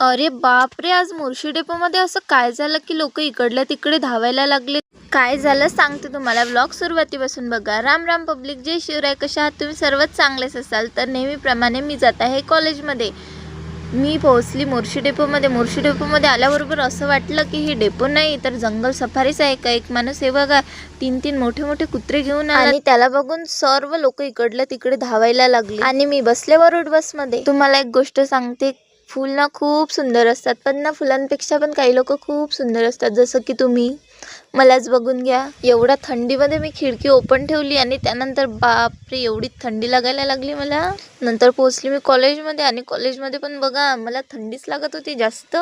अरे बापरे! आज मुर्शी डेपोमध्ये असं काय झालं की लोक इकडल्या तिकडे धावायला लागले. काय झालं सांगते तुम्हाला. ब्लॉग सुरुवातीपासून बघा. राम राम पब्लिक, जय शिवराय. कशा आहात तुम्ही? सर्वच चांगलेच असाल. तर नेहमीप्रमाणे मी जात आहे कॉलेजमध्ये. मी पोहोचली मुर्शी डेपोमध्ये. मुर्शी डेपोमध्ये आल्याबरोबर असं वाटलं की हे डेपो नाही तर जंगल सफारीच आहे का. एक माणूस हे बघा 3-3 मोठे मोठे कुत्रे घेऊन आला आणि त्याला बघून सर्व लोक इकडल्या तिकडे धावायला लागले. आणि मी बसले वरुड बसमध्ये. तुम्हाला एक गोष्ट सांगते, फुल ना खूप सुंदर असतात, पण ना फुलांपेक्षा पण काही लोक खूप सुंदर असतात. जसं की तुम्ही मलाच बघून घ्या. एवढ्या थंडीमध्ये मी खिडकी ओपन ठेवली आणि त्यानंतर बापरे एवढी थंडी लागायला लागली मला. नंतर पोहोचली मी कॉलेजमध्ये आणि कॉलेजमध्ये पण बघा मला थंडीच लागत होती जास्त.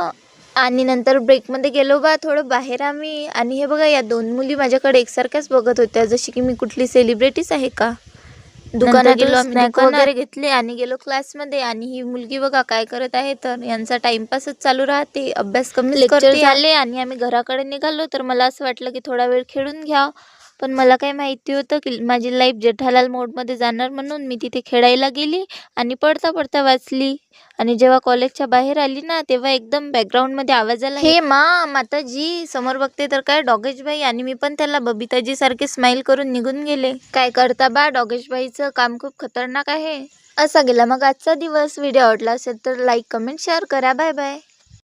आणि नंतर ब्रेकमध्ये गेलो बा थोडं बाहेर आम्ही. आणि हे बघा या 2 मुली माझ्याकडे एकसारख्याच बघत होत्या, जशी की मी कुठली सेलिब्रिटीच आहे का. दुकानात गेलो, स्नॅक वगैरे घेतले आणि गेलो क्लासमध्ये. आणि ही मुलगी बघा काय करत आहे, तर यांचा टाइमपासच चालू राहते. अभ्यास कमी लेक्चर झाले आणि आम्ही घराकडे निघालो. तर मला असं वाटलं की थोडा वेळ खेळून घ्या, पण मला काय माहिती होतं की माझी लाईफ जेठालाल मोडमध्ये जाणार. म्हणून मी तिथे खेळायला गेली आणि पडता पडता वाचली. आणि जेव्हा कॉलेजच्या बाहेर आली ना, तेव्हा एकदम बॅकग्राऊंडमध्ये आवाज आला, हे माताजी. समोर बघते तर काय डॉगेशबाई. आणि मी पण त्याला बबिताजी सारखे स्माइल करून निघून गेले. काय करता बा, डॉगेशबाईचं काम खूप खतरनाक आहे. असा गेला मग आजचा दिवस. व्हिडिओ आवडला असेल तर लाईक, कमेंट, शेअर करा. Bye bye.